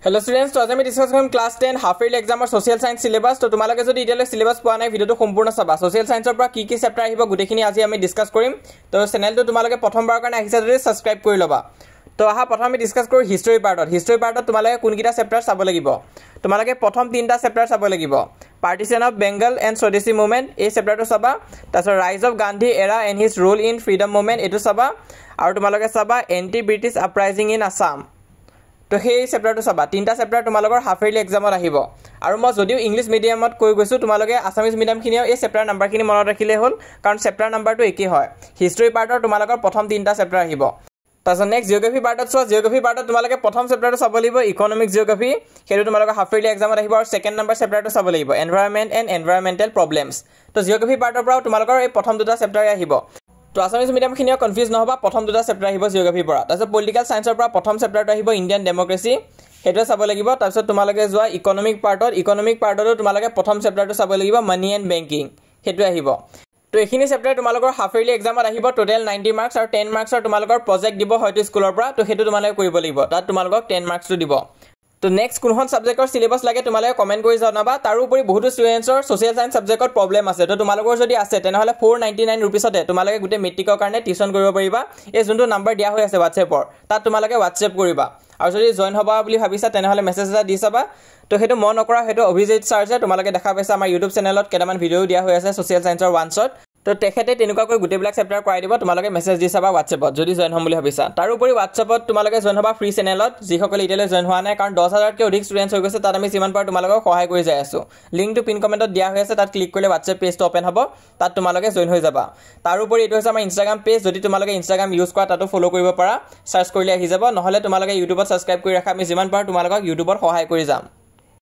Hello students, to আমি discuss কৰিম class 10 half yearly এক্সামৰ সোশিয়াল সায়েন্স সিলেবাস। তো তোমালোকে যদি ইতিয়ালৈ সিলেবাস পোৱা নাই ভিডিওটো সম্পূৰ্ণ চাবা। সোশিয়াল সায়েন্সৰ পৰা কি চেপ্টাৰ আহিব গুটেখিনি আজি আমি ডিসকাস কৰিম। তো চেনেলটো তোমালোকে প্ৰথমবাৰৰ কাৰণে আহিছা যদি সাবস্ক্ৰাইব কৰি ল'বা। তো আহা প্ৰথম আমি ডিসকাস কৰো হিষ্টৰী পাৰ্টত। হিষ্টৰী পাৰ্টত তোমালোকে কোনকিটা চেপ্টাৰ চাব লাগিব? তোমালোকে প্ৰথম তিনটা চেপ্টাৰ চাব লাগিব। Partition of Bengal and Swadeshi movement এই চেপ্টাৰটো চাবা। তাৰপিছত rise of Gandhi era and his role in freedom movement এইটো চাবা। আৰু তোমালোকে চাবা anti British uprising in Assam. তো সেই চেপ্টাৰটো চাবা। তিনটা চেপ্টাৰ তোমালোকৰ হাফ ইয়াৰলি এক্সামত আহিব। আৰু মই যদিও ইংলিছ মিডিয়ামত কৈ গৈছো তোমালোকে আসামিজ মিডিয়ামখিনিও এই চেপ্টাৰ নাম্বাৰখিনি মনত ৰাখিলে হ'ল, কাৰণ চেপ্টাৰ নাম্বাৰটো একেই হয়। হিষ্টৰী পাৰ্টৰ তোমালোকৰ প্ৰথম তিনটা চেপ্টাৰ আহিব। তাৰপিছত নেক্সট জিঅ'গ্ৰাফি পাৰ্টত চোৱা। জিঅ'গ্ৰাফি পাৰ্টত তোমালোকে প্ৰথম চেপ্টাৰটো চাব লাগিব ইকনমিক জিঅ'গ্ৰাফি, সেইটো তোমালোকৰ হাফ ইয়াৰলি এক্সামত আহিব। আৰু ছেকেণ্ড নাম্বাৰ চেপ্টাৰটো চাব লাগিব এনভাইৰনমেণ্ট এণ্ড এনভাইৰনমেণ্টেল প্ৰব্লেমছ। তো জিঅ'গ্ৰাফি পাৰ্টৰ পৰাও তোমালোকৰ এই প্ৰথম দুটা চেপ্টাৰে আহিব। তো আসামিজ মিডিয়ামখিনিও কনফিউজ নহবা, প্ৰথম দুটা চেপ্টাৰ আহিব জিঅ'গ্ৰাফিৰ পৰা। তাৰপিছত পলিটিকেল সায়েন্সৰ পৰা প্ৰথম চেপ্টাৰটো আহিব ইণ্ডিয়ান ডেমক্ৰেচি, সেইটোৱে চাব লাগিব। তাৰপিছত তোমালোকে যোৱা ইকনমিক পাৰ্টত, ইকনমিক পাৰ্টতো তোমালোকে প্ৰথম চেপ্টাৰটো চাব লাগিব মানি এণ্ড বেংকিং, সেইটোৱে আহিব। তো এইখিনি চেপ্টাৰ তোমালোকৰ হাফ ইয়াৰলি এক্সামত আহিব। টোটেল 90 মাৰ্কছ আৰু 10 মাৰ্কছৰ তোমালোকৰ প্ৰজেক্ট দিব হয়তো স্কুলৰ পৰা। তো সেইটো তোমালোকে কৰিব লাগিব, তাত তোমালোকক 10 মাৰ্কছটো দিব। তো নেক্সট কোনখন সাবজেক্টৰ সিলেবাস লাগে তোমালোকে কমেন্ট কৰি জনাবা। তাৰোপৰি বহুতো ষ্টুডেণ্টছৰ সোশিয়াল সায়েন্স সাবজেক্টত প্ৰব্লেম আছে। তো তোমালোকৰ যদি আছে তেনেহ'লে 499 ৰুপিছতে তোমালোকে গোটেই মেট্ৰিকৰ কাৰণে টিউশ্যন কৰিব পাৰিবা। এই যোনটো নাম্বাৰ দিয়া হৈ আছে হোৱাটছএপৰ, তাত তোমালোকে হোৱাটছএপ কৰিবা। আৰু যদি জইন হ'বা বুলি ভাবিছা তেনেহ'লে মেছেজ এটা দি চাবা। তো সেইটো মই নকৰা, সেইটো অভিজিত ছাৰ্জে তোমালোকে দেখা পাইছা আমাৰ ইউটিউব চেনেলত কেইটামান ভিডিঅ' দিয়া হৈ আছে সোশিয়াল সায়েন্সৰ ওৱানছত। তো তেখেতে তেনেকুৱাকৈ গোটেইবিলাক চেপ্টাৰ কৰাই দিব। তোমালোকে মেছেজ দি চাবা হোৱাটছএপত যদি জইন হ'ম বুলি ভাবিছা। তাৰোপৰি হোৱাটছএপত তোমালোকে জইন হ'বা ফ্ৰী চেনেলত, যিসকলে এতিয়ালৈ জইন হোৱা নাই, কাৰণ 10,000তকৈ অধিক ষ্টুডেণ্টছ হৈ গৈছে। তাত আমি যিমান পাৰোঁ তোমালোকক সহায় কৰি যাই আছোঁ। লিংকটো পিন কমেণ্টত দিয়া হৈ আছে, তাত ক্লিক কৰিলে হোৱাটছএপ পেজটো অ'পেন হ'ব, তাত তোমালোকে জইন হৈ যাবা। তাৰোপৰি এইটো হৈছে আমাৰ ইনষ্টাগ্ৰাম পেজ, যদি তোমালোকে ইনষ্টাগ্ৰাম ইউজ কৰা তাতো ফ'ল' কৰিব পাৰা, চাৰ্চ কৰিলে আহি যাব। নহ'লে তোমালোকে ইউটিউবত ছাবস্ক্ৰাইব কৰি ৰাখা, আমি যিমান পাৰোঁ তোমালোকক ইউটিউবত সহায় কৰি যাম।